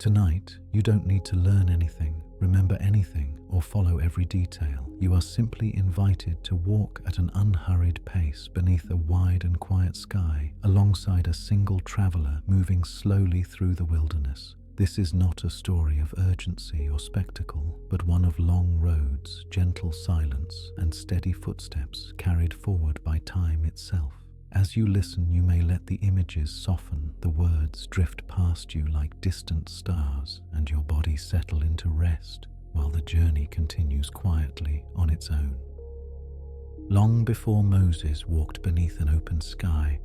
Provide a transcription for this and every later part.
Tonight, you don't need to learn anything, remember anything, or follow every detail. You are simply invited to walk at an unhurried pace beneath a wide and quiet sky, alongside a single traveler moving slowly through the wilderness. This is not a story of urgency or spectacle, but one of long roads, gentle silence, and steady footsteps carried forward by time itself. As you listen, you may let the images soften, the words drift past you like distant stars, and your body settle into rest while the journey continues quietly on its own. Long before Moses walked beneath an open sky,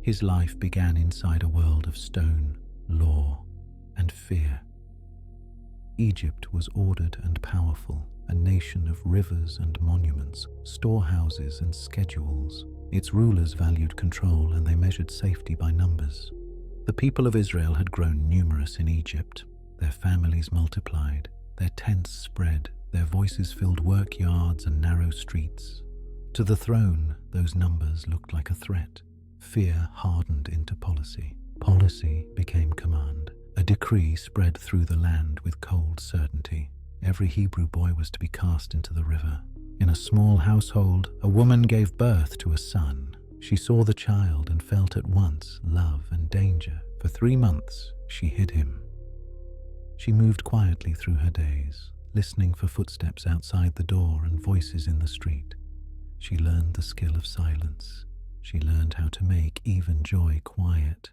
his life began inside a world of stone, law, and fear. Egypt was ordered and powerful, a nation of rivers and monuments, storehouses and schedules. Its rulers valued control, and they measured safety by numbers. The people of Israel had grown numerous in Egypt. Their families multiplied, their tents spread, their voices filled workyards and narrow streets. To the throne, those numbers looked like a threat. Fear hardened into policy. Policy became command. A decree spread through the land with cold certainty. Every Hebrew boy was to be cast into the river. In a small household, a woman gave birth to a son. She saw the child and felt at once love and danger. For 3 months, she hid him. She moved quietly through her days, listening for footsteps outside the door and voices in the street. She learned the skill of silence. She learned how to make even joy quiet.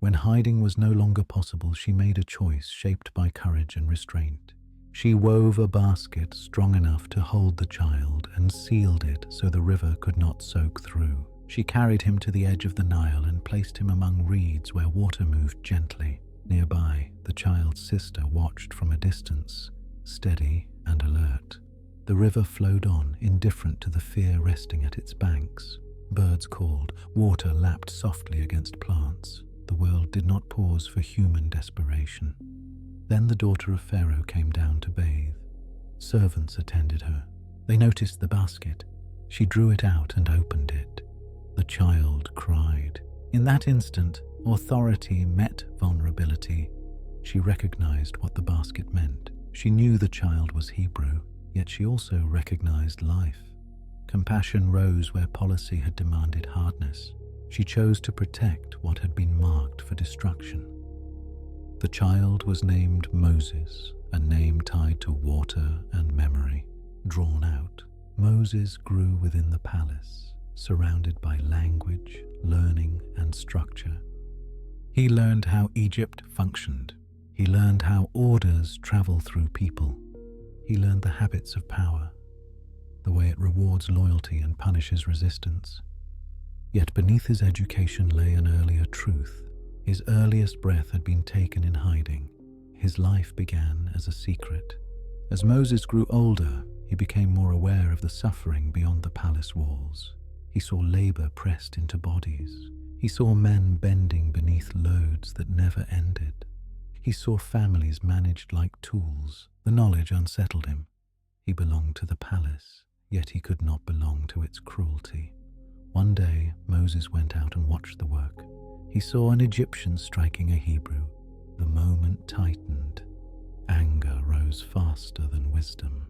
When hiding was no longer possible, she made a choice shaped by courage and restraint. She wove a basket strong enough to hold the child and sealed it so the river could not soak through. She carried him to the edge of the Nile and placed him among reeds where water moved gently. Nearby, the child's sister watched from a distance, steady and alert. The river flowed on, indifferent to the fear resting at its banks. Birds called, water lapped softly against plants. The world did not pause for human desperation. Then the daughter of Pharaoh came down to bathe. Servants attended her. They noticed the basket. She drew it out and opened it. The child cried. In that instant, authority met vulnerability. She recognized what the basket meant. She knew the child was Hebrew, yet she also recognized life. Compassion rose where policy had demanded hardness. She chose to protect what had been marked for destruction. The child was named Moses, a name tied to water and memory. Drawn out, Moses grew within the palace, surrounded by language, learning, and structure. He learned how Egypt functioned. He learned how orders travel through people. He learned the habits of power, the way it rewards loyalty and punishes resistance. Yet beneath his education lay an earlier truth. His earliest breath had been taken in hiding. His life began as a secret. As Moses grew older, he became more aware of the suffering beyond the palace walls. He saw labor pressed into bodies. He saw men bending beneath loads that never ended. He saw families managed like tools. The knowledge unsettled him. He belonged to the palace, yet he could not belong to its cruelty. One day, Moses went out and watched the work. He saw an Egyptian striking a Hebrew. The moment tightened. Anger rose faster than wisdom.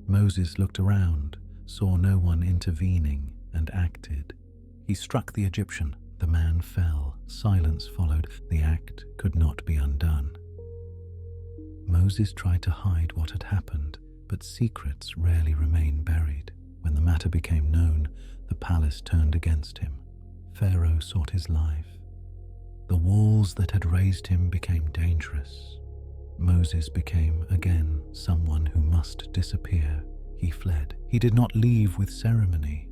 Moses looked around, saw no one intervening, and acted. He struck the Egyptian. The man fell. Silence followed. The act could not be undone. Moses tried to hide what had happened, but secrets rarely remain buried. When the matter became known, the palace turned against him. Pharaoh sought his life. The walls that had raised him became dangerous. Moses became again someone who must disappear. He fled. He did not leave with ceremony.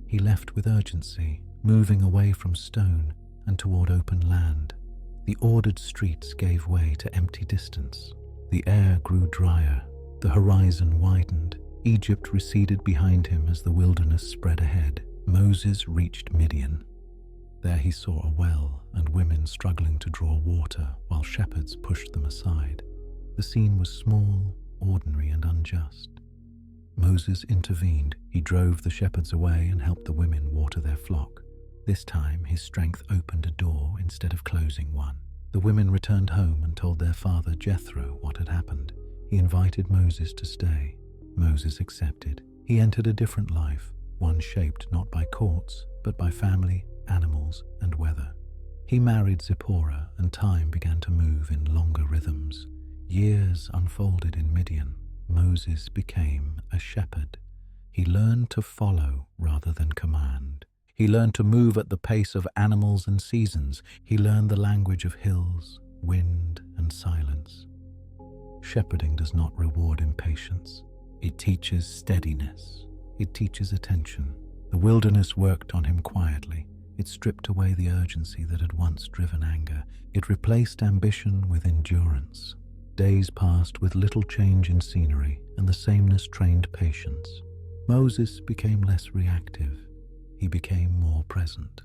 He left with urgency, moving away from stone and toward open land. The ordered streets gave way to empty distance. The air grew drier. The horizon widened. Egypt receded behind him as the wilderness spread ahead. Moses reached Midian. There he saw a well and women struggling to draw water while shepherds pushed them aside. The scene was small, ordinary, and unjust. Moses intervened. He drove the shepherds away and helped the women water their flock. This time his strength opened a door instead of closing one. The women returned home and told their father Jethro what had happened. He invited Moses to stay. Moses accepted. He entered a different life, one shaped not by courts, but by family, animals, and weather. He married Zipporah, and time began to move in longer rhythms. Years unfolded in Midian. Moses became a shepherd. He learned to follow rather than command. He learned to move at the pace of animals and seasons. He learned the language of hills, wind, and silence. Shepherding does not reward impatience. It teaches steadiness. It teaches attention. The wilderness worked on him quietly. It stripped away the urgency that had once driven anger. It replaced ambition with endurance. Days passed with little change in scenery, and the sameness trained patience. Moses became less reactive. He became more present.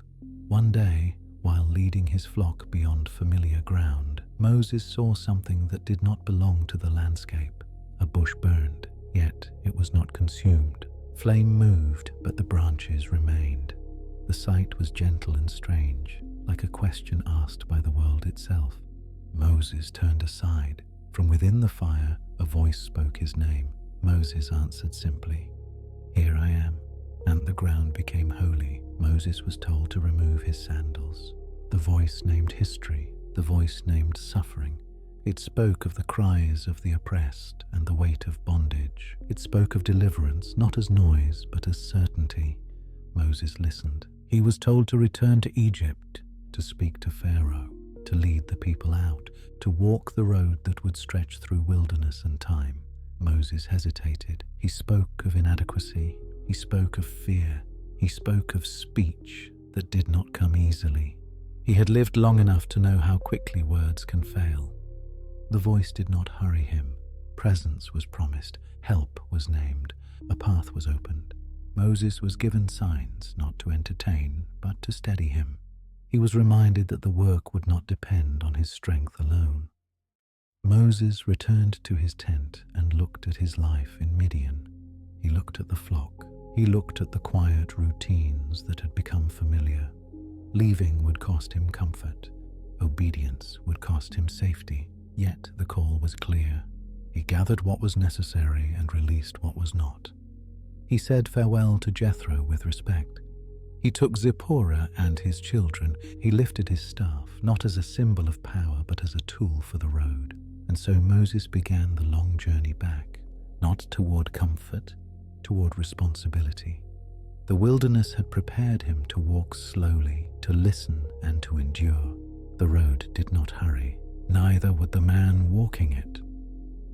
One day, while leading his flock beyond familiar ground, Moses saw something that did not belong to the landscape. A bush burned, yet it was not consumed. Flame moved, but the branches remained. The sight was gentle and strange, like a question asked by the world itself. Moses turned aside. From within the fire, a voice spoke his name. Moses answered simply, "Here I am." And the ground became holy. Moses was told to remove his sandals. The voice named history. The voice named suffering. It spoke of the cries of the oppressed and the weight of bondage. It spoke of deliverance, not as noise, but as certainty. Moses listened. He was told to return to Egypt, to speak to Pharaoh, to lead the people out, to walk the road that would stretch through wilderness and time. Moses hesitated. He spoke of inadequacy. He spoke of fear. He spoke of speech that did not come easily. He had lived long enough to know how quickly words can fail. The voice did not hurry him. Presence was promised. Help was named. A path was opened. Moses was given signs not to entertain, but to steady him. He was reminded that the work would not depend on his strength alone. Moses returned to his tent and looked at his life in Midian. He looked at the flock. He looked at the quiet routines that had become familiar. Leaving would cost him comfort. Obedience would cost him safety. Yet the call was clear. He gathered what was necessary and released what was not. He said farewell to Jethro with respect. He took Zipporah and his children. He lifted his staff, not as a symbol of power, but as a tool for the road. And so Moses began the long journey back, not toward comfort, toward responsibility. The wilderness had prepared him to walk slowly, to listen and to endure. The road did not hurry, neither would the man walking it.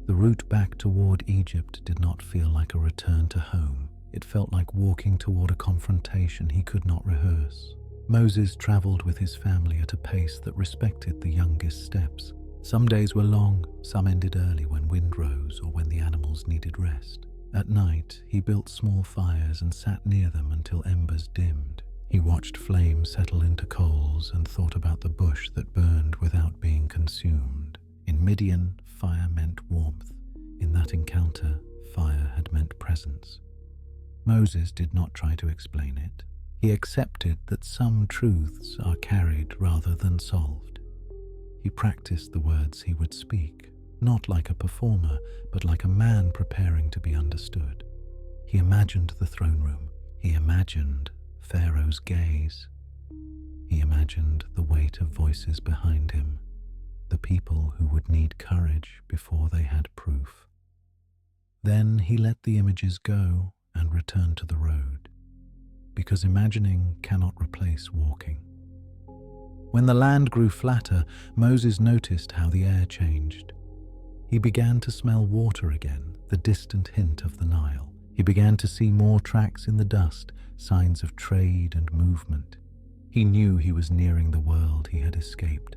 The route back toward Egypt did not feel like a return to home. It felt like walking toward a confrontation he could not rehearse. Moses traveled with his family at a pace that respected the youngest steps. Some days were long, some ended early when wind rose or when the animals needed rest. At night, he built small fires and sat near them until embers dimmed. He watched flames settle into coals and thought about the bush that burned without being consumed. In Midian, fire meant warmth. In that encounter, fire had meant presence. Moses did not try to explain it. He accepted that some truths are carried rather than solved. He practiced the words he would speak, not like a performer, but like a man preparing to be understood. He imagined the throne room. He imagined Pharaoh's gaze. He imagined the weight of voices behind him, the people who would need courage before they had proof. Then he let the images go and returned to the road, because imagining cannot replace walking. When the land grew flatter, Moses noticed how the air changed. He began to smell water again, the distant hint of the Nile. He began to see more tracks in the dust, signs of trade and movement. He knew he was nearing the world he had escaped.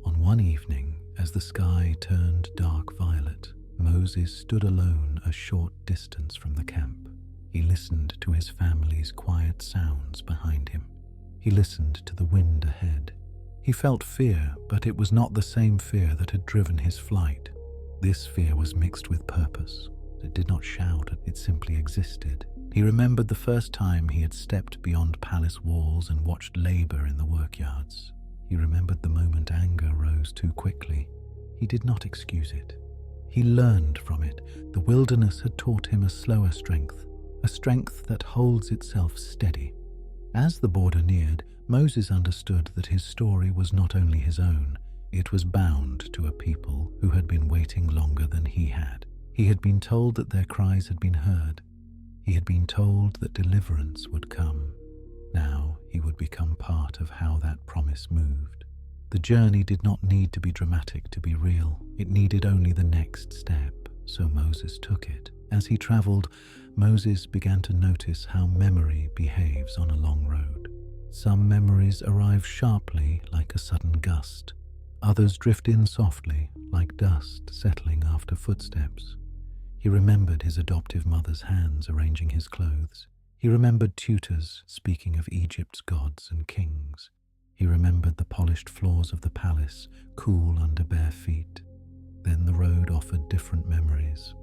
On one evening, as the sky turned dark violet, Moses stood alone a short distance from the camp. He listened to his family's quiet sounds behind him. He listened to the wind ahead. He felt fear, but it was not the same fear that had driven his flight. This fear was mixed with purpose. It did not shout, it simply existed. He remembered the first time he had stepped beyond palace walls and watched labor in the workyards. He remembered the moment anger rose too quickly. He did not excuse it. He learned from it. The wilderness had taught him a slower strength, a strength that holds itself steady. As the border neared, Moses understood that his story was not only his own, it was bound to a people who had been waiting longer than he had. He had been told that their cries had been heard. He had been told that deliverance would come. Now he would become part of how that promise moved. The journey did not need to be dramatic to be real. It needed only the next step, so Moses took it. As he traveled, Moses began to notice how memory behaves on a long road. Some memories arrive sharply, like a sudden gust. Others drift in softly, like dust settling after footsteps. He remembered his adoptive mother's hands arranging his clothes. He remembered tutors speaking of Egypt's gods and kings. He remembered the polished floors of the palace, cool under bare feet. Then the road offered different memories.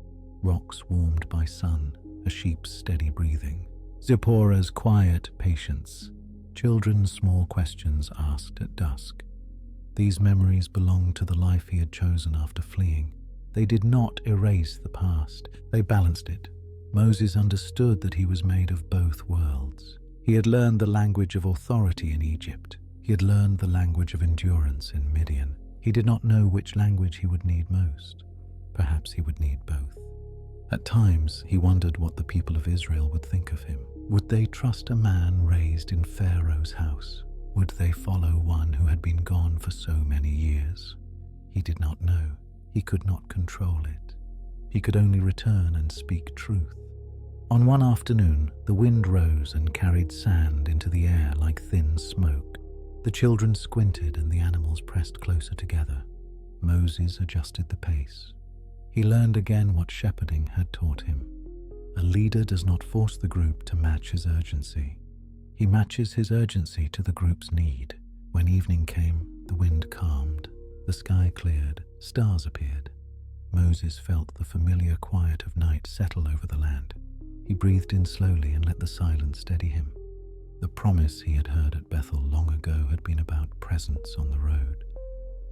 Rocks warmed by sun, a sheep's steady breathing, Zipporah's quiet patience, children's small questions asked at dusk. These memories belonged to the life he had chosen after fleeing. They did not erase the past, they balanced it. Moses understood that he was made of both worlds. He had learned the language of authority in Egypt. He had learned the language of endurance in Midian. He did not know which language he would need most. Perhaps he would need both. At times, he wondered what the people of Israel would think of him. Would they trust a man raised in Pharaoh's house? Would they follow one who had been gone for so many years? He did not know. He could not control it. He could only return and speak truth. On one afternoon, the wind rose and carried sand into the air like thin smoke. The children squinted and the animals pressed closer together. Moses adjusted the pace. He learned again what shepherding had taught him. A leader does not force the group to match his urgency. He matches his urgency to the group's need. When evening came, the wind calmed, the sky cleared, stars appeared. Moses felt the familiar quiet of night settle over the land. He breathed in slowly and let the silence steady him. The promise he had heard at Bethel long ago had been about presence on the road.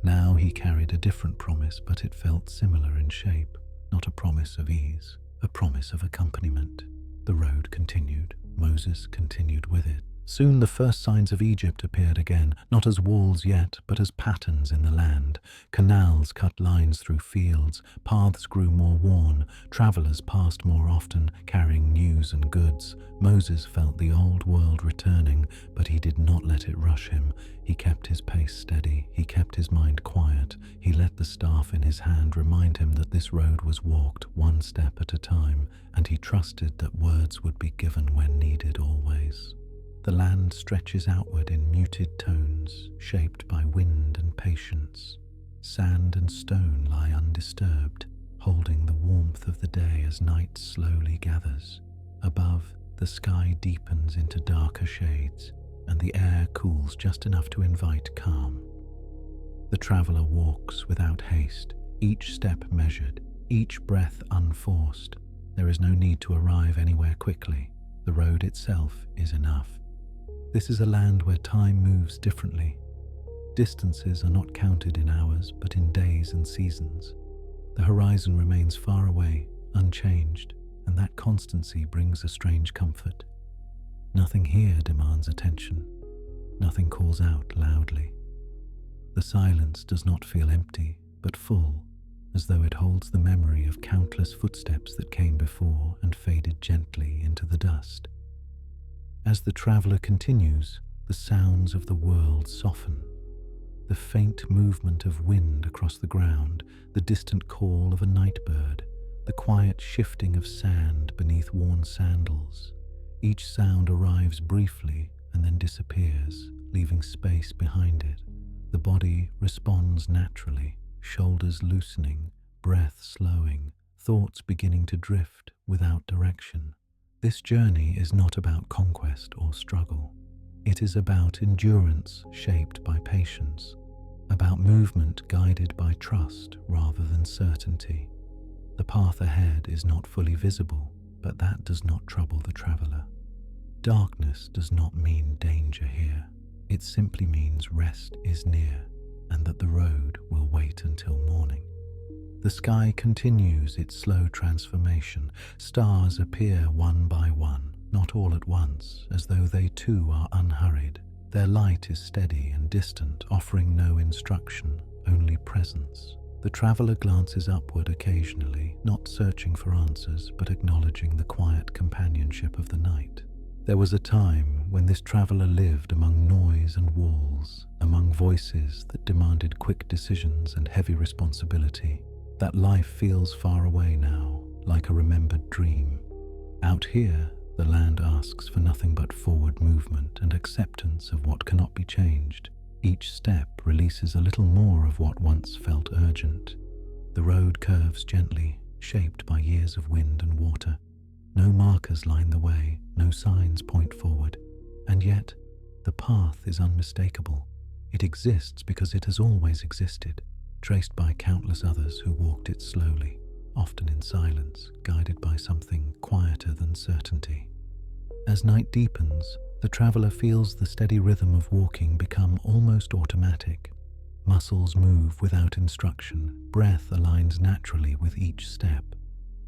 Now he carried a different promise, but it felt similar in shape, not a promise of ease, a promise of accompaniment. The road continued. Moses continued with it. Soon the first signs of Egypt appeared again, not as walls yet, but as patterns in the land. Canals cut lines through fields, paths grew more worn, travelers passed more often, carrying news and goods. Moses felt the old world returning, but he did not let it rush him. He kept his pace steady, he kept his mind quiet, he let the staff in his hand remind him that this road was walked one step at a time, and he trusted that words would be given when needed always. The land stretches outward in muted tones, shaped by wind and patience. Sand and stone lie undisturbed, holding the warmth of the day as night slowly gathers. Above, the sky deepens into darker shades, and the air cools just enough to invite calm. The traveler walks without haste, each step measured, each breath unforced. There is no need to arrive anywhere quickly. The road itself is enough. This is a land where time moves differently. Distances are not counted in hours, but in days and seasons. The horizon remains far away, unchanged, and that constancy brings a strange comfort. Nothing here demands attention. Nothing calls out loudly. The silence does not feel empty, but full, as though it holds the memory of countless footsteps that came before and faded gently into the dust. As the traveler continues, the sounds of the world soften. The faint movement of wind across the ground, the distant call of a night bird, the quiet shifting of sand beneath worn sandals. Each sound arrives briefly and then disappears, leaving space behind it. The body responds naturally, shoulders loosening, breath slowing, thoughts beginning to drift without direction. This journey is not about conquest or struggle. It is about endurance shaped by patience, about movement guided by trust rather than certainty. The path ahead is not fully visible, but that does not trouble the traveler. Darkness does not mean danger here. It simply means rest is near and that the road will wait until morning. The sky continues its slow transformation. Stars appear one by one, not all at once, as though they too are unhurried. Their light is steady and distant, offering no instruction, only presence. The traveler glances upward occasionally, not searching for answers, but acknowledging the quiet companionship of the night. There was a time when this traveler lived among noise and walls, among voices that demanded quick decisions and heavy responsibility. That life feels far away now, like a remembered dream. Out here, the land asks for nothing but forward movement and acceptance of what cannot be changed. Each step releases a little more of what once felt urgent. The road curves gently, shaped by years of wind and water. No markers line the way, no signs point forward, and yet the path is unmistakable. It exists because it has always existed, traced by countless others who walked it slowly, often in silence, guided by something quieter than certainty. As night deepens, the traveler feels the steady rhythm of walking become almost automatic. Muscles move without instruction, breath aligns naturally with each step.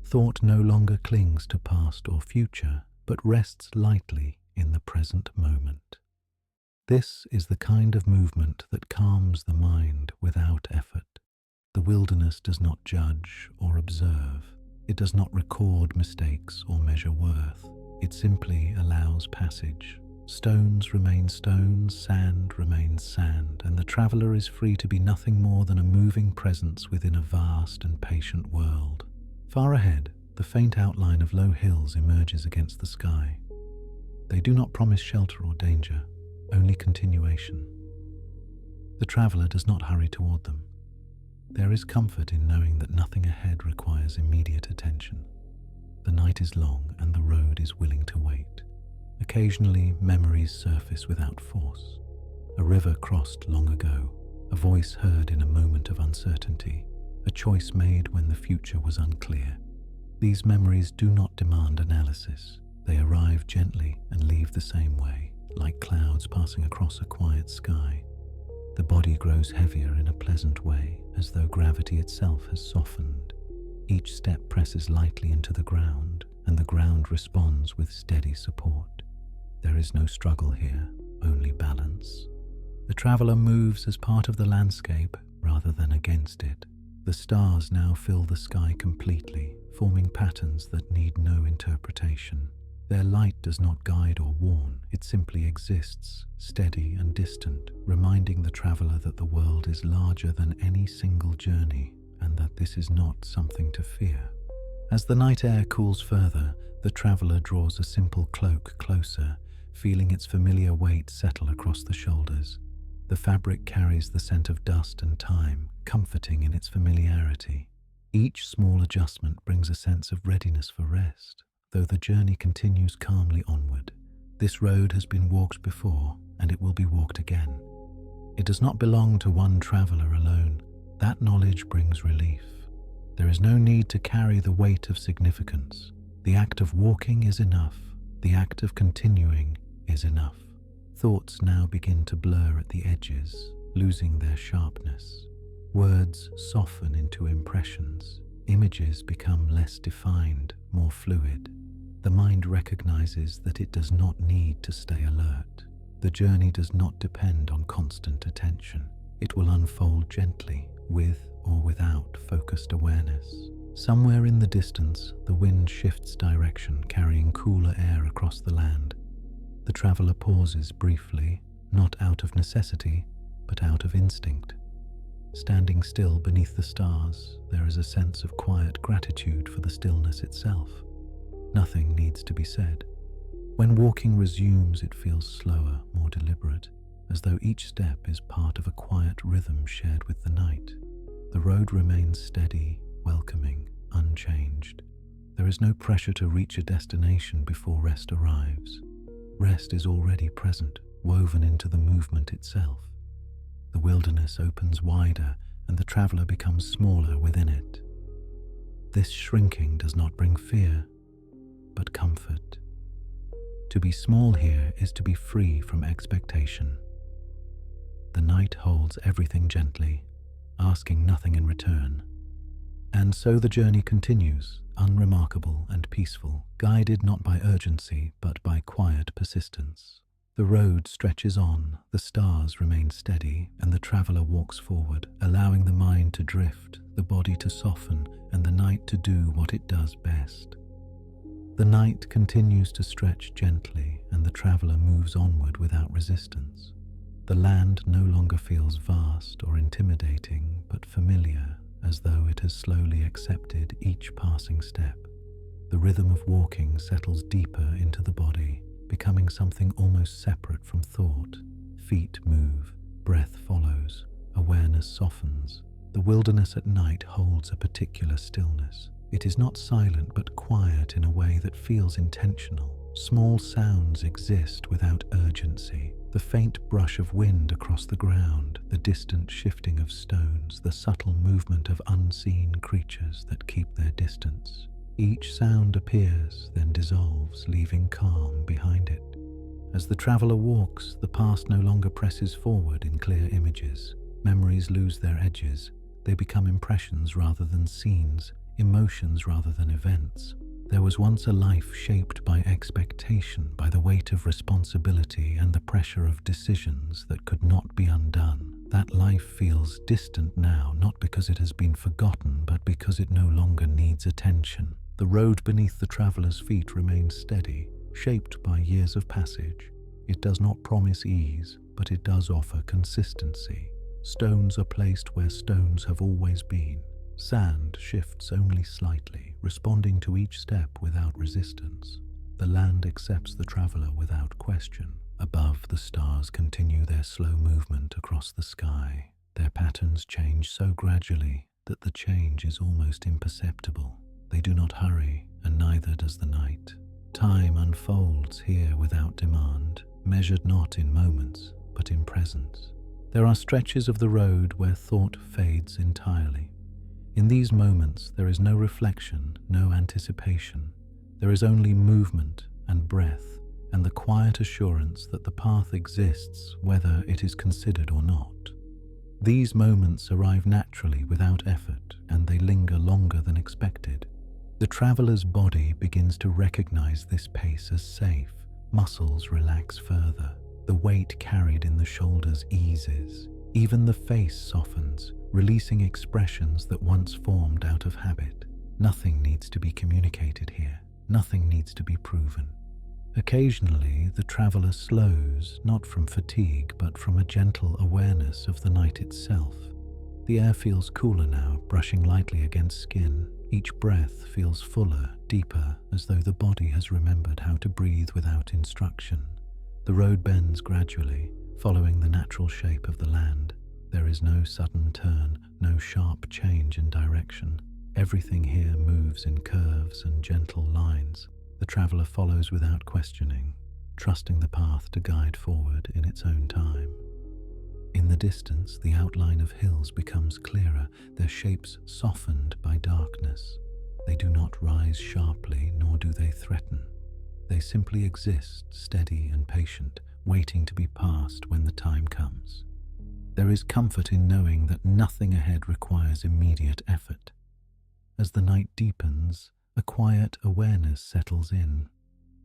Thought no longer clings to past or future, but rests lightly in the present moment. This is the kind of movement that calms the mind without effort. The wilderness does not judge or observe. It does not record mistakes or measure worth. It simply allows passage. Stones remain stones, sand remains sand, and the traveler is free to be nothing more than a moving presence within a vast and patient world. Far ahead, the faint outline of low hills emerges against the sky. They do not promise shelter or danger, only continuation. The traveler does not hurry toward them. There is comfort in knowing that nothing ahead requires immediate attention. The night is long and the road is willing to wait. Occasionally, memories surface without force. A river crossed long ago, a voice heard in a moment of uncertainty, a choice made when the future was unclear. These memories do not demand analysis. They arrive gently and leave the same way, like clouds passing across a quiet sky. The body grows heavier in a pleasant way, as though gravity itself has softened. Each step presses lightly into the ground, and the ground responds with steady support. There is no struggle here, only balance. The traveler moves as part of the landscape rather than against it. The stars now fill the sky completely, forming patterns that need no interpretation. Their light does not guide or warn, it simply exists, steady and distant, reminding the traveler that the world is larger than any single journey, and that this is not something to fear. As the night air cools further, the traveler draws a simple cloak closer, feeling its familiar weight settle across the shoulders. The fabric carries the scent of dust and time, comforting in its familiarity. Each small adjustment brings a sense of readiness for rest, though the journey continues calmly onward. This road has been walked before, and it will be walked again. It does not belong to one traveler alone. That knowledge brings relief. There is no need to carry the weight of significance. The act of walking is enough. The act of continuing is enough. Thoughts now begin to blur at the edges, losing their sharpness. Words soften into impressions. Images become less defined, more fluid. The mind recognizes that it does not need to stay alert. The journey does not depend on constant attention. It will unfold gently, with or without focused awareness. Somewhere in the distance, the wind shifts direction, carrying cooler air across the land. The traveler pauses briefly, not out of necessity, but out of instinct. Standing still beneath the stars, there is a sense of quiet gratitude for the stillness itself. Nothing needs to be said. When walking resumes, it feels slower, more deliberate, as though each step is part of a quiet rhythm shared with the night. The road remains steady, welcoming, unchanged. There is no pressure to reach a destination before rest arrives. Rest is already present, woven into the movement itself. The wilderness opens wider, and the traveler becomes smaller within it. This shrinking does not bring fear, but comfort. To be small here is to be free from expectation. The night holds everything gently, asking nothing in return. And so the journey continues, unremarkable and peaceful, guided not by urgency but by quiet persistence. The road stretches on, the stars remain steady, and the traveler walks forward, allowing the mind to drift, the body to soften, and the night to do what it does best. The night continues to stretch gently, and the traveler moves onward without resistance. The land no longer feels vast or intimidating, but familiar, as though it has slowly accepted each passing step. The rhythm of walking settles deeper into the body, becoming something almost separate from thought. Feet move, breath follows, awareness softens. The wilderness at night holds a particular stillness. It is not silent but quiet in a way that feels intentional. Small sounds exist without urgency. The faint brush of wind across the ground, the distant shifting of stones, the subtle movement of unseen creatures that keep their distance. Each sound appears, then dissolves, leaving calm behind it. As the traveler walks, the past no longer presses forward in clear images. Memories lose their edges. They become impressions rather than scenes, emotions rather than events. There was once a life shaped by expectation, by the weight of responsibility and the pressure of decisions that could not be undone. That life feels distant now, not because it has been forgotten, but because it no longer needs attention. The road beneath the traveler's feet remains steady, shaped by years of passage. It does not promise ease, but it does offer consistency. Stones are placed where stones have always been. Sand shifts only slightly, responding to each step without resistance. The land accepts the traveler without question. Above, the stars continue their slow movement across the sky. Their patterns change so gradually that the change is almost imperceptible. They do not hurry, and neither does the night. Time unfolds here without demand, measured not in moments, but in presence. There are stretches of the road where thought fades entirely. In these moments, there is no reflection, no anticipation. There is only movement and breath, and the quiet assurance that the path exists whether it is considered or not. These moments arrive naturally without effort, and they linger longer than expected. The traveler's body begins to recognize this pace as safe. Muscles relax further. The weight carried in the shoulders eases. Even the face softens, releasing expressions that once formed out of habit. Nothing needs to be communicated here. Nothing needs to be proven. Occasionally, the traveler slows, not from fatigue, but from a gentle awareness of the night itself. The air feels cooler now, brushing lightly against skin. Each breath feels fuller, deeper, as though the body has remembered how to breathe without instruction. The road bends gradually, following the natural shape of the land. There is no sudden turn, no sharp change in direction. Everything here moves in curves and gentle lines. The traveler follows without questioning, trusting the path to guide forward in its own time. In the distance, the outline of hills becomes clearer, their shapes softened by darkness. They do not rise sharply, nor do they threaten. They simply exist, steady and patient, waiting to be passed when the time comes. There is comfort in knowing that nothing ahead requires immediate effort. As the night deepens, a quiet awareness settles in.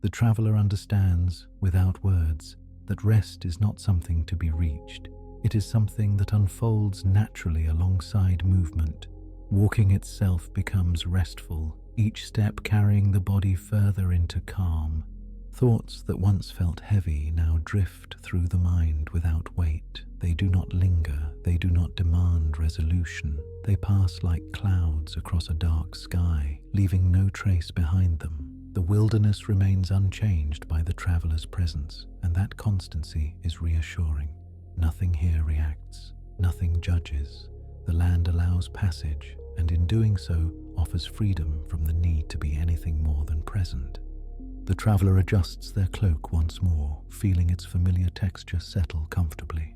The traveler understands, without words, that rest is not something to be reached. It is something that unfolds naturally alongside movement. Walking itself becomes restful, each step carrying the body further into calm. Thoughts that once felt heavy now drift through the mind without weight. They do not linger, they do not demand resolution. They pass like clouds across a dark sky, leaving no trace behind them. The wilderness remains unchanged by the traveler's presence, and that constancy is reassuring. Nothing here reacts, nothing judges. The land allows passage, and in doing so offers freedom from the need to be anything more than present. The traveler adjusts their cloak once more, feeling its familiar texture settle comfortably.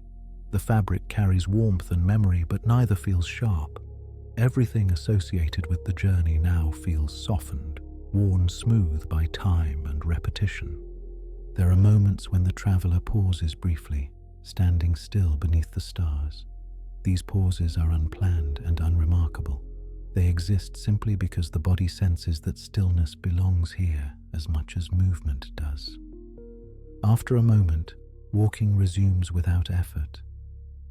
The fabric carries warmth and memory, but neither feels sharp. Everything associated with the journey now feels softened, worn smooth by time and repetition. There are moments when the traveler pauses briefly, standing still beneath the stars. These pauses are unplanned and unremarkable. They exist simply because the body senses that stillness belongs here as much as movement does. After a moment, walking resumes without effort.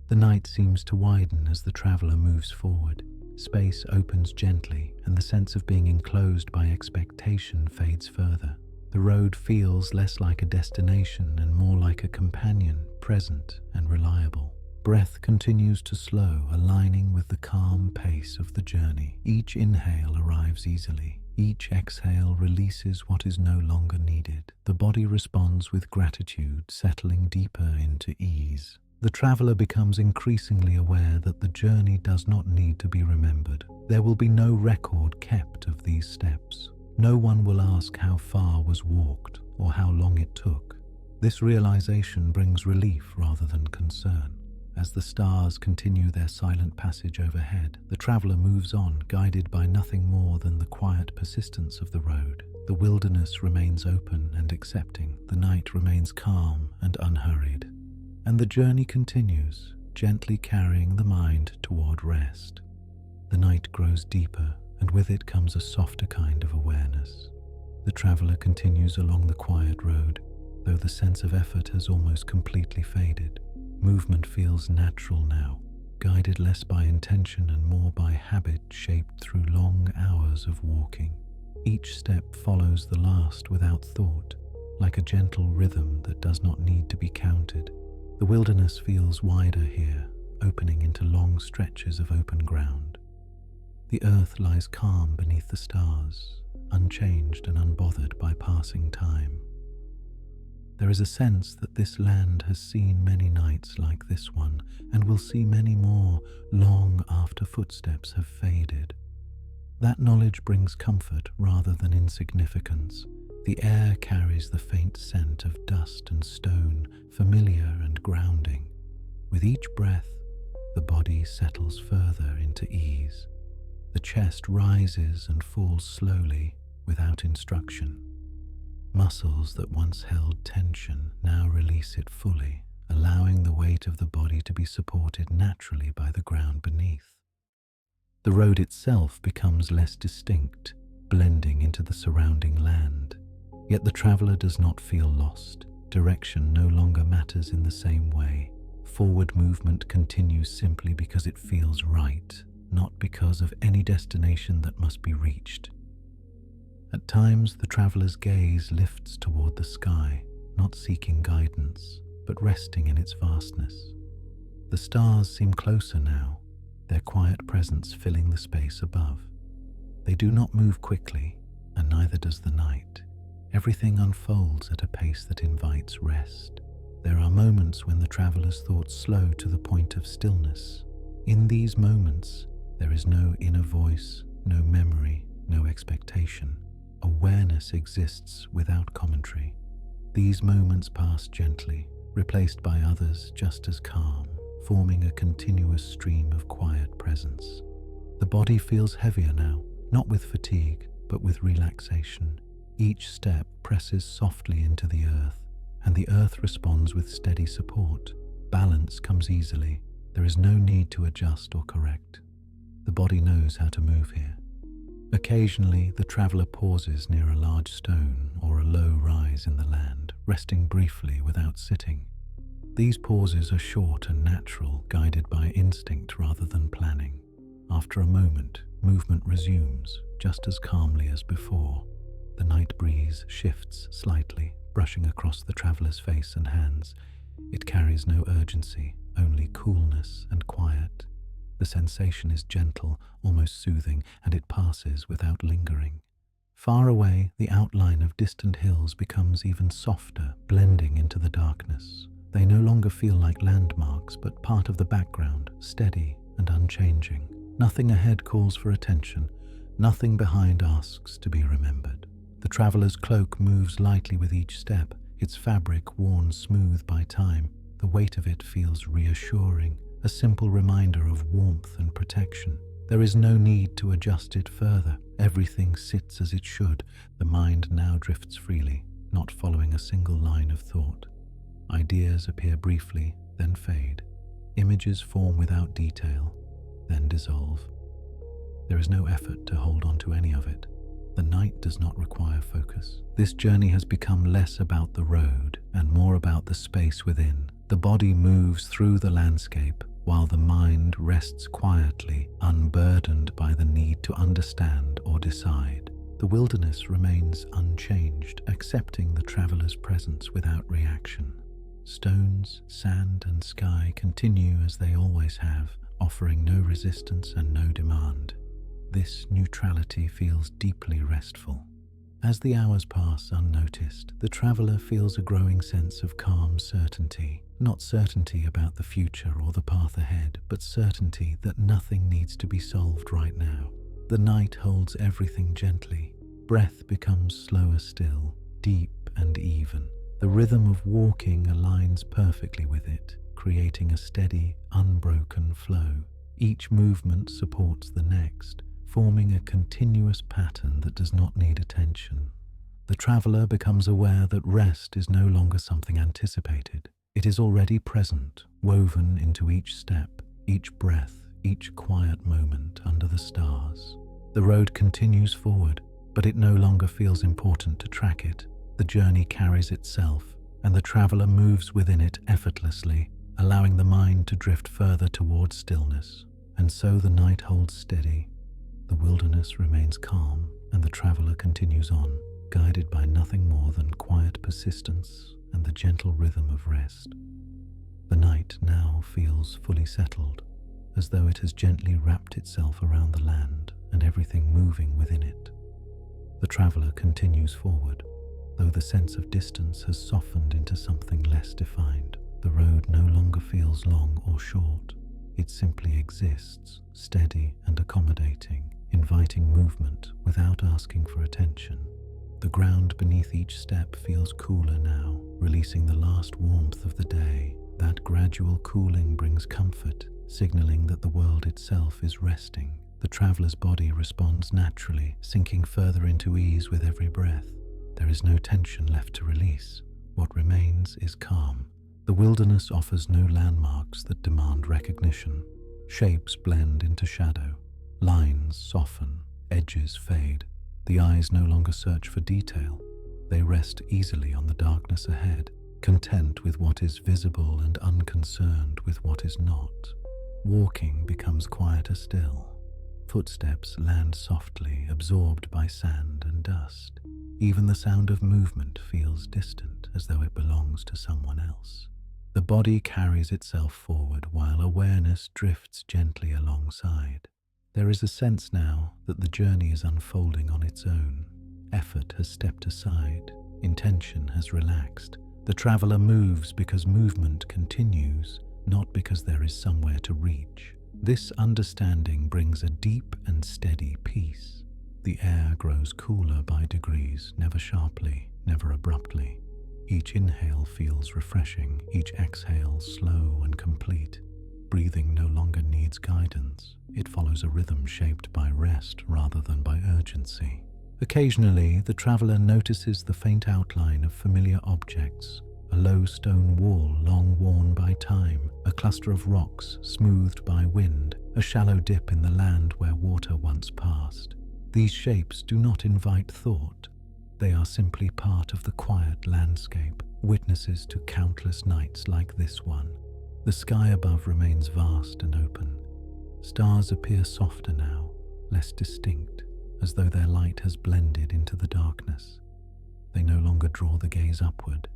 The night seems to widen as the traveler moves forward. Space opens gently, and the sense of being enclosed by expectation fades further. The road feels less like a destination and more like a companion, present and reliable. Breath continues to slow, aligning with the calm pace of the journey. Each inhale arrives easily. Each exhale releases what is no longer needed. The body responds with gratitude, settling deeper into ease. The traveler becomes increasingly aware that the journey does not need to be remembered. There will be no record kept of these steps. No one will ask how far was walked or how long it took. This realization brings relief rather than concern. As the stars continue their silent passage overhead, the traveler moves on, guided by nothing more than the quiet persistence of the road. The wilderness remains open and accepting. The night remains calm and unhurried. And the journey continues, gently carrying the mind toward rest. The night grows deeper, and with it comes a softer kind of awareness. The traveler continues along the quiet road, though the sense of effort has almost completely faded. Movement feels natural now, guided less by intention and more by habit shaped through long hours of walking. Each step follows the last without thought, like a gentle rhythm that does not need to be counted. The wilderness feels wider here, opening into long stretches of open ground. The earth lies calm beneath the stars, unchanged and unbothered by passing time. There is a sense that this land has seen many nights like this one, and will see many more long after footsteps have faded. That knowledge brings comfort rather than insignificance. The air carries the faint scent of dust and stone, familiar and grounding. With each breath, the body settles further into ease. The chest rises and falls slowly, without instruction. Muscles that once held tension now release it fully, allowing the weight of the body to be supported naturally by the ground beneath. The road itself becomes less distinct, blending into the surrounding land. Yet the traveler does not feel lost. Direction no longer matters in the same way. Forward movement continues simply because it feels right, not because of any destination that must be reached. At times, the traveler's gaze lifts toward the sky, not seeking guidance, but resting in its vastness. The stars seem closer now, their quiet presence filling the space above. They do not move quickly, and neither does the night. Everything unfolds at a pace that invites rest. There are moments when the traveler's thoughts slow to the point of stillness. In these moments, there is no inner voice, no memory, no expectation. Awareness exists without commentary. These moments pass gently, replaced by others just as calm, forming a continuous stream of quiet presence. The body feels heavier now, not with fatigue, but with relaxation. Each step presses softly into the earth, and the earth responds with steady support. Balance comes easily. There is no need to adjust or correct. The body knows how to move here. Occasionally, the traveler pauses near a large stone or a low rise in the land, resting briefly without sitting. These pauses are short and natural, guided by instinct rather than planning. After a moment, movement resumes, just as calmly as before. The night breeze shifts slightly, brushing across the traveler's face and hands. It carries no urgency, only coolness and quiet. The sensation is gentle, almost soothing, and it passes without lingering. Far away, the outline of distant hills becomes even softer, blending into the darkness. They no longer feel like landmarks, but part of the background, steady and unchanging. Nothing ahead calls for attention, nothing behind asks to be remembered. The traveler's cloak moves lightly with each step, its fabric worn smooth by time. The weight of it feels reassuring, a simple reminder of warmth and protection. There is no need to adjust it further. Everything sits as it should. The mind now drifts freely, not following a single line of thought. Ideas appear briefly, then fade. Images form without detail, then dissolve. There is no effort to hold on to any of it. The night does not require focus. This journey has become less about the road and more about the space within. The body moves through the landscape while the mind rests quietly, unburdened by the need to understand or decide. The wilderness remains unchanged, accepting the traveler's presence without reaction. Stones, sand, and sky continue as they always have, offering no resistance and no demand. This neutrality feels deeply restful. As the hours pass unnoticed, the traveler feels a growing sense of calm certainty. Not certainty about the future or the path ahead, but certainty that nothing needs to be solved right now. The night holds everything gently. Breath becomes slower still, deep and even. The rhythm of walking aligns perfectly with it, creating a steady, unbroken flow. Each movement supports the next, forming a continuous pattern that does not need attention. The traveler becomes aware that rest is no longer something anticipated. It is already present, woven into each step, each breath, each quiet moment under the stars. The road continues forward, but it no longer feels important to track it. The journey carries itself, and the traveler moves within it effortlessly, allowing the mind to drift further towards stillness. And so the night holds steady. The wilderness remains calm, and the traveler continues on, guided by nothing more than quiet persistence and the gentle rhythm of rest. The night now feels fully settled, as though it has gently wrapped itself around the land and everything moving within it. The traveler continues forward, though the sense of distance has softened into something less defined. The road no longer feels long or short. It simply exists, steady and accommodating, inviting movement without asking for attention. The ground beneath each step feels cooler now, releasing the last warmth of the day. That gradual cooling brings comfort, signaling that the world itself is resting. The traveler's body responds naturally, sinking further into ease with every breath. There is no tension left to release. What remains is calm. The wilderness offers no landmarks that demand recognition. Shapes blend into shadow. Lines soften. Edges fade. The eyes no longer search for detail. They rest easily on the darkness ahead, content with what is visible and unconcerned with what is not. Walking becomes quieter still. Footsteps land softly, absorbed by sand and dust. Even the sound of movement feels distant, as though it belongs to someone else. The body carries itself forward while awareness drifts gently alongside. There is a sense now that the journey is unfolding on its own. Effort has stepped aside. Intention has relaxed. The traveler moves because movement continues, not because there is somewhere to reach. This understanding brings a deep and steady peace. The air grows cooler by degrees, never sharply, never abruptly. Each inhale feels refreshing, each exhale slow and complete. Breathing no longer needs guidance. It follows a rhythm shaped by rest rather than by urgency. Occasionally, the traveler notices the faint outline of familiar objects. A low stone wall long worn by time, a cluster of rocks smoothed by wind, a shallow dip in the land where water once passed. These shapes do not invite thought. They are simply part of the quiet landscape, witnesses to countless nights like this one. The sky above remains vast and open. Stars appear softer now, less distinct, as though their light has blended into the darkness. They no longer draw the gaze upward.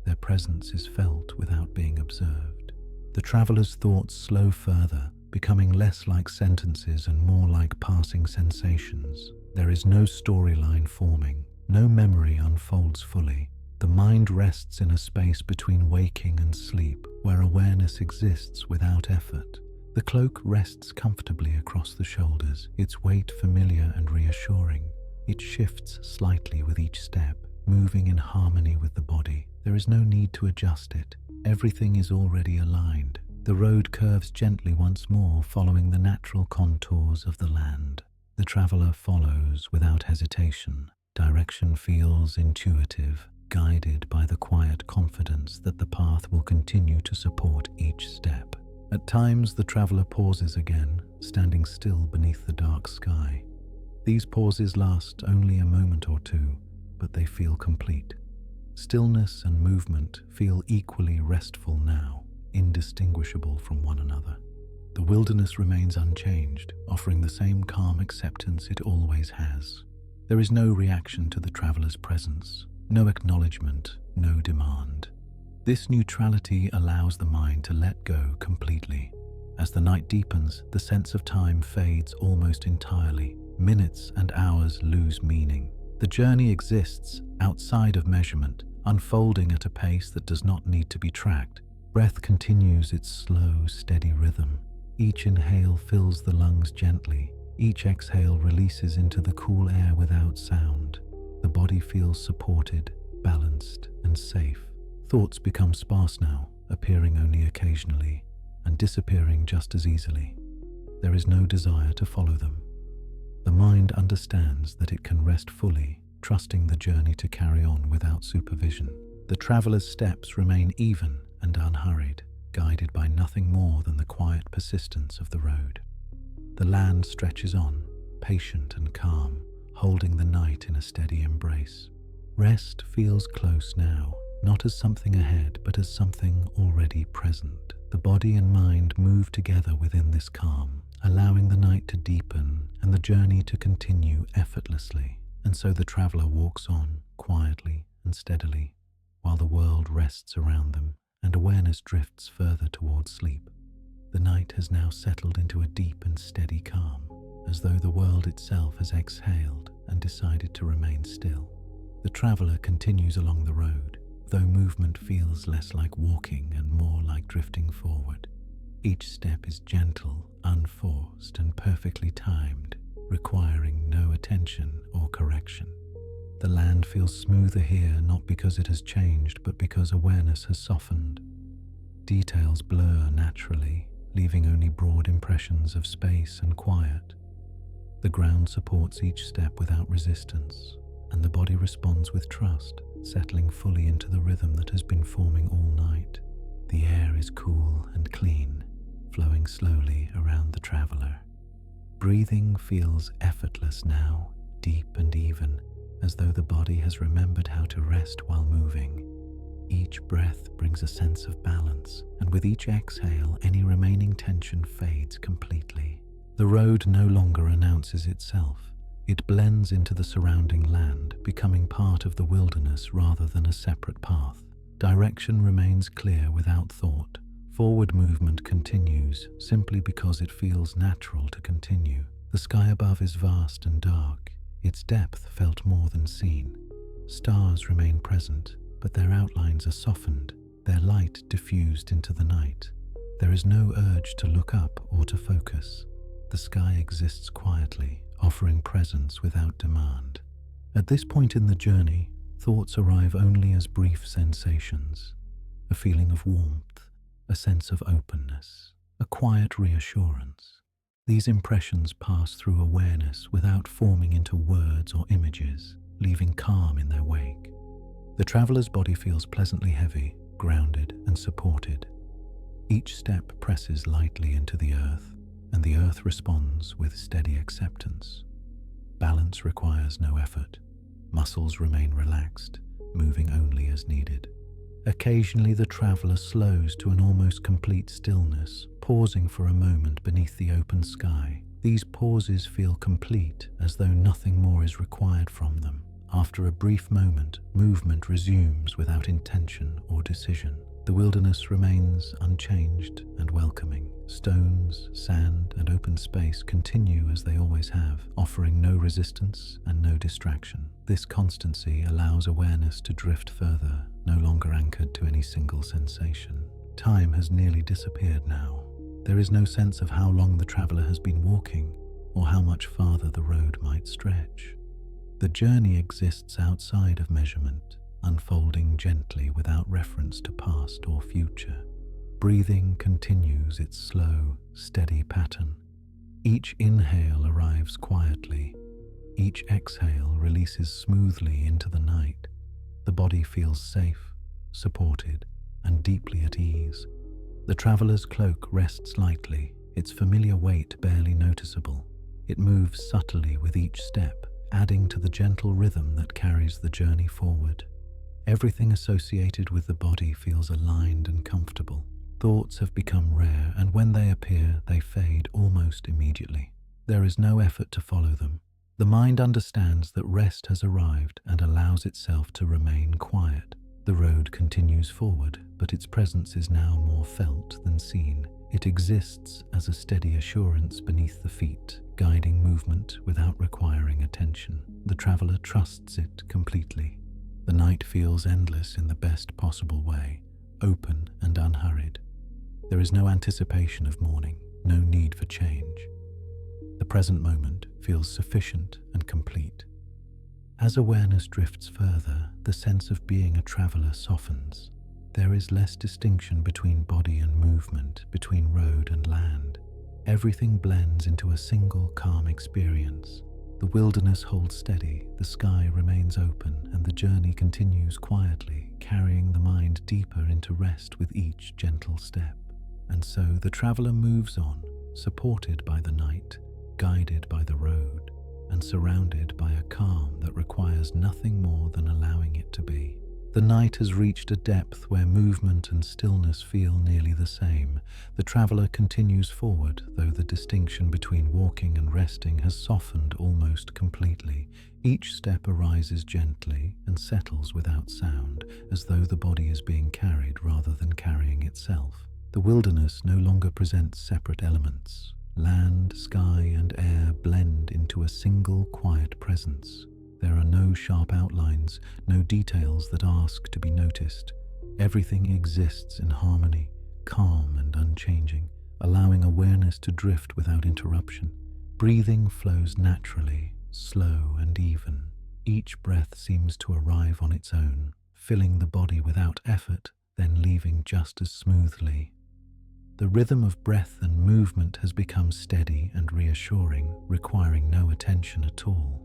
Their presence is felt without being observed. The traveler's thoughts slow further, becoming less like sentences and more like passing sensations. There is no storyline forming, no memory unfolds fully. The mind rests in a space between waking and sleep, where awareness exists without effort. The cloak rests comfortably across the shoulders, its weight familiar and reassuring. It shifts slightly with each step, moving in harmony with the body. There is no need to adjust it. Everything is already aligned. The road curves gently once more, following the natural contours of the land. The traveler follows without hesitation. Direction feels intuitive. guided by the quiet confidence that the path will continue to support each step. At times, the traveler pauses again, standing still beneath the dark sky. These pauses last only a moment or two, but they feel complete. Stillness and movement feel equally restful now, indistinguishable from one another. The wilderness remains unchanged, offering the same calm acceptance it always has. There is no reaction to the traveler's presence, no acknowledgement, no demand. This neutrality allows the mind to let go completely. As the night deepens, the sense of time fades almost entirely. Minutes and hours lose meaning. The journey exists outside of measurement, unfolding at a pace that does not need to be tracked. Breath continues its slow, steady rhythm. Each inhale fills the lungs gently. Each exhale releases into the cool air without sound. The body feels supported, balanced, and safe. Thoughts become sparse now, appearing only occasionally, and disappearing just as easily. There is no desire to follow them. The mind understands that it can rest fully, trusting the journey to carry on without supervision. The traveler's steps remain even and unhurried, guided by nothing more than the quiet persistence of the road. The land stretches on, patient and calm, holding the night in a steady embrace. Rest feels close now, not as something ahead, but as something already present. The body and mind move together within this calm, allowing the night to deepen and the journey to continue effortlessly. And so the traveler walks on, quietly and steadily, while the world rests around them and awareness drifts further towards sleep. The night has now settled into a deep and steady calm, as though the world itself has exhaled and decided to remain still. The traveler continues along the road, though movement feels less like walking and more like drifting forward. Each step is gentle, unforced, and perfectly timed, requiring no attention or correction. The land feels smoother here, not because it has changed, but because awareness has softened. Details blur naturally, leaving only broad impressions of space and quiet. The ground supports each step without resistance, and the body responds with trust, settling fully into the rhythm that has been forming all night. The air is cool and clean, flowing slowly around the traveler. Breathing feels effortless now, deep and even, as though the body has remembered how to rest while moving. Each breath brings a sense of balance, and with each exhale, any remaining tension fades completely. The road no longer announces itself. It blends into the surrounding land, becoming part of the wilderness rather than a separate path. Direction remains clear without thought. Forward movement continues simply because it feels natural to continue. The sky above is vast and dark, its depth felt more than seen. Stars remain present, but their outlines are softened, their light diffused into the night. There is no urge to look up or to focus. The sky exists quietly, offering presence without demand. At this point in the journey, thoughts arrive only as brief sensations. A feeling of warmth, a sense of openness, a quiet reassurance. These impressions pass through awareness without forming into words or images, leaving calm in their wake. The traveler's body feels pleasantly heavy, grounded, and supported. Each step presses lightly into the earth, and the earth responds with steady acceptance. Balance requires no effort. Muscles remain relaxed, moving only as needed. Occasionally the traveler slows to an almost complete stillness, pausing for a moment beneath the open sky. These pauses feel complete, as though nothing more is required from them. After a brief moment, movement resumes without intention or decision. The wilderness remains unchanged and welcoming. Stones, sand, and open space continue as they always have, offering no resistance and no distraction. This constancy allows awareness to drift further, no longer anchored to any single sensation. Time has nearly disappeared now. There is no sense of how long the traveler has been walking, or how much farther the road might stretch. The journey exists outside of measurement, unfolding gently without reference to past or future. Breathing continues its slow, steady pattern. Each inhale arrives quietly. Each exhale releases smoothly into the night. The body feels safe, supported, and deeply at ease. The traveler's cloak rests lightly, its familiar weight barely noticeable. It moves subtly with each step, adding to the gentle rhythm that carries the journey forward. Everything associated with the body feels aligned and comfortable. Thoughts have become rare, and when they appear, they fade almost immediately. There is no effort to follow them. The mind understands that rest has arrived and allows itself to remain quiet. The road continues forward, but its presence is now more felt than seen. It exists as a steady assurance beneath the feet, guiding movement without requiring attention. The traveler trusts it completely. The night feels endless in the best possible way, open and unhurried. There is no anticipation of morning, no need for change. The present moment feels sufficient and complete. As awareness drifts further, the sense of being a traveler softens. There is less distinction between body and movement, between road and land. Everything blends into a single calm experience. The wilderness holds steady, the sky remains open, and the journey continues quietly, carrying the mind deeper into rest with each gentle step. And so the traveler moves on, supported by the night, guided by the road, and surrounded by a calm that requires nothing more than allowing it to be. The night has reached a depth where movement and stillness feel nearly the same. The traveler continues forward, though the distinction between walking and resting has softened almost completely. Each step arises gently and settles without sound, as though the body is being carried rather than carrying itself. The wilderness no longer presents separate elements. Land, sky, and air blend into a single quiet presence. There are no sharp outlines, no details that ask to be noticed. Everything exists in harmony, calm and unchanging, allowing awareness to drift without interruption. Breathing flows naturally, slow and even. Each breath seems to arrive on its own, filling the body without effort, then leaving just as smoothly. The rhythm of breath and movement has become steady and reassuring, requiring no attention at all.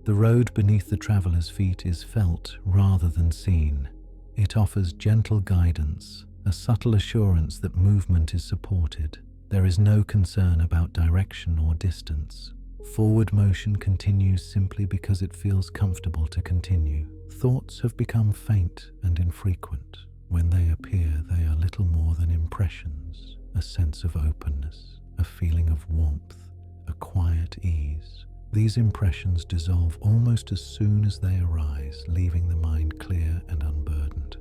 The road beneath the traveler's feet is felt rather than seen. It offers gentle guidance, a subtle assurance that movement is supported. There is no concern about direction or distance. Forward motion continues simply because it feels comfortable to continue. Thoughts have become faint and infrequent. When they appear, they are little more than impressions, a sense of openness, a feeling of warmth, a quiet ease. These impressions dissolve almost as soon as they arise, leaving the mind clear and unburdened.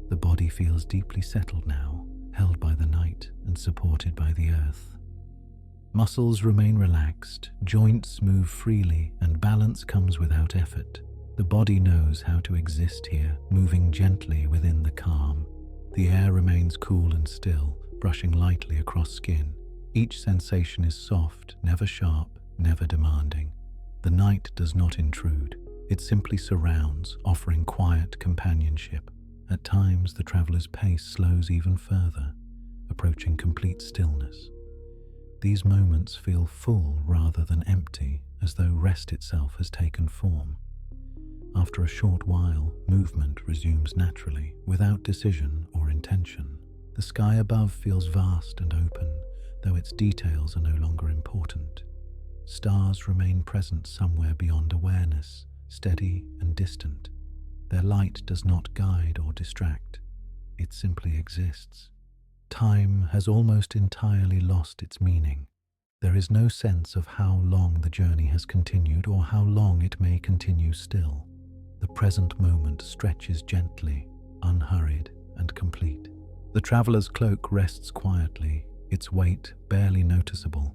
The body feels deeply settled now, held by the night and supported by the earth. Muscles remain relaxed, joints move freely, and balance comes without effort. The body knows how to exist here, moving gently within the calm. The air remains cool and still, brushing lightly across skin. Each sensation is soft, never sharp, never demanding. The night does not intrude. It simply surrounds, offering quiet companionship. At times, the traveler's pace slows even further, approaching complete stillness. These moments feel full rather than empty, as though rest itself has taken form. After a short while, movement resumes naturally, without decision or intention. The sky above feels vast and open, though its details are no longer important. Stars remain present somewhere beyond awareness, steady and distant. Their light does not guide or distract. It simply exists. Time has almost entirely lost its meaning. There is no sense of how long the journey has continued or how long it may continue still. The present moment stretches gently, unhurried and complete. The traveler's cloak rests quietly, its weight barely noticeable.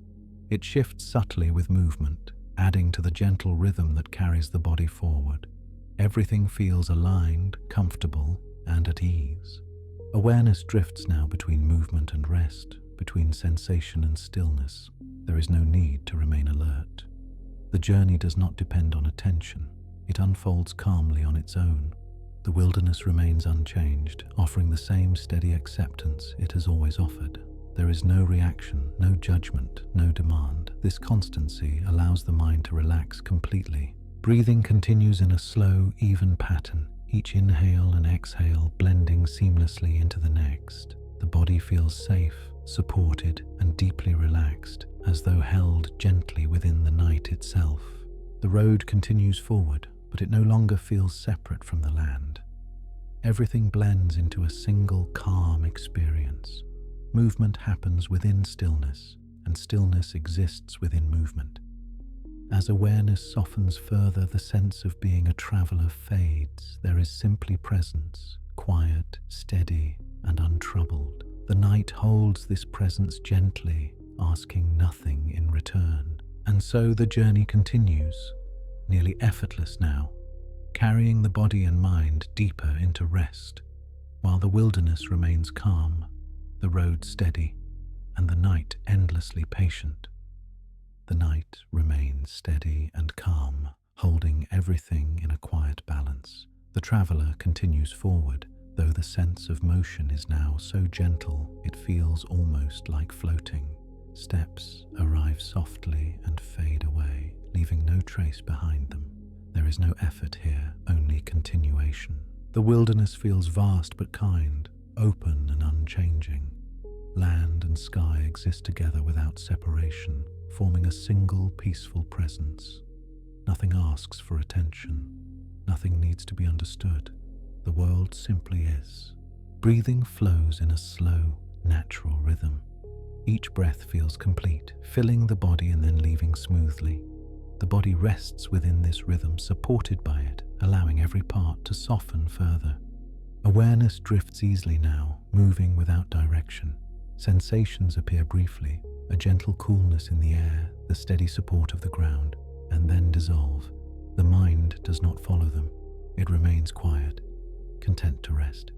It shifts subtly with movement, adding to the gentle rhythm that carries the body forward. Everything feels aligned, comfortable, and at ease. Awareness drifts now between movement and rest, between sensation and stillness. There is no need to remain alert. The journey does not depend on attention. It unfolds calmly on its own. The wilderness remains unchanged, offering the same steady acceptance it has always offered. There is no reaction, no judgment, no demand. This constancy allows the mind to relax completely. Breathing continues in a slow, even pattern. each inhale and exhale blending seamlessly into the next. The body feels safe, supported, and deeply relaxed, as though held gently within the night itself. The road continues forward, but it no longer feels separate from the land. Everything blends into a single calm experience. Movement happens within stillness, and stillness exists within movement. As awareness softens further, the sense of being a traveler fades. There is simply presence, quiet, steady, and untroubled. The night holds this presence gently, asking nothing in return. And so the journey continues, nearly effortless now, carrying the body and mind deeper into rest, while the wilderness remains calm, the road steady, and the night endlessly patient. The night remains steady and calm, holding everything in a quiet balance. The traveler continues forward, though the sense of motion is now so gentle it feels almost like floating. Steps arrive softly and fade away, leaving no trace behind them. There is no effort here, only continuation. The wilderness feels vast but kind, open and unchanging. Land and sky exist together without separation, forming a single peaceful presence. Nothing asks for attention. Nothing needs to be understood. The world simply is. Breathing flows in a slow, natural rhythm. Each breath feels complete, filling the body and then leaving smoothly. The body rests within this rhythm, supported by it, allowing every part to soften further. Awareness drifts easily now, moving without direction. Sensations appear briefly, a gentle coolness in the air, the steady support of the ground, and then dissolve. The mind does not follow them. It remains quiet, content to rest.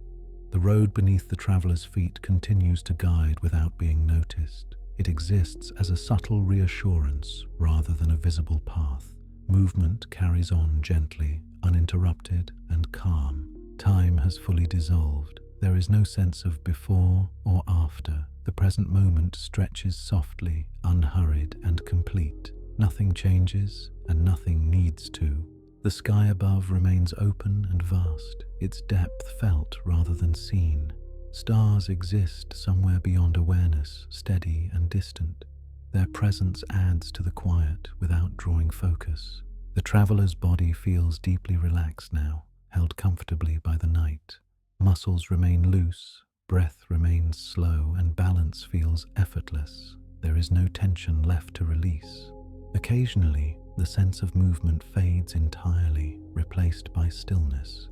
The road beneath the traveler's feet continues to guide without being noticed. It exists as a subtle reassurance rather than a visible path. Movement carries on gently, uninterrupted and calm. Time has fully dissolved. There is no sense of before or after. The present moment stretches softly, unhurried and complete. Nothing changes and nothing needs to. The sky above remains open and vast, its depth felt rather than seen. Stars exist somewhere beyond awareness, steady and distant. Their presence adds to the quiet without drawing focus. The traveler's body feels deeply relaxed now, held comfortably by the night. Muscles remain loose, breath remains slow, and balance feels effortless. There is no tension left to release. Occasionally, the sense of movement fades entirely, replaced by stillness.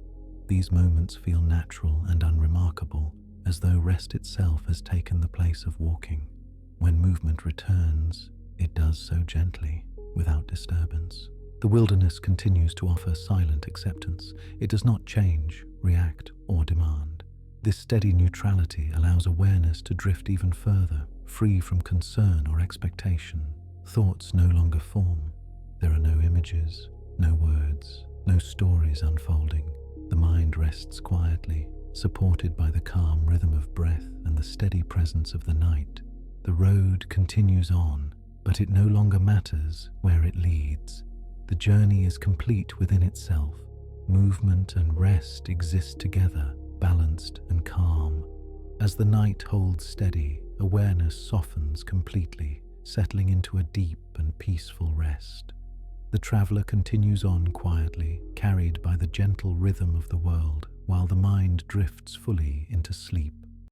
These moments feel natural and unremarkable, as though rest itself has taken the place of walking. When movement returns, it does so gently, without disturbance. The wilderness continues to offer silent acceptance. It does not change, react, or demand. This steady neutrality allows awareness to drift even further, free from concern or expectation. Thoughts no longer form. There are no images, no words, no stories unfolding. The mind rests quietly, supported by the calm rhythm of breath and the steady presence of the night. The road continues on, but it no longer matters where it leads. The journey is complete within itself. Movement and rest exist together, balanced and calm. As the night holds steady, awareness softens completely, settling into a deep and peaceful rest. The traveler continues on quietly, carried by the gentle rhythm of the world, while the mind drifts fully into sleep.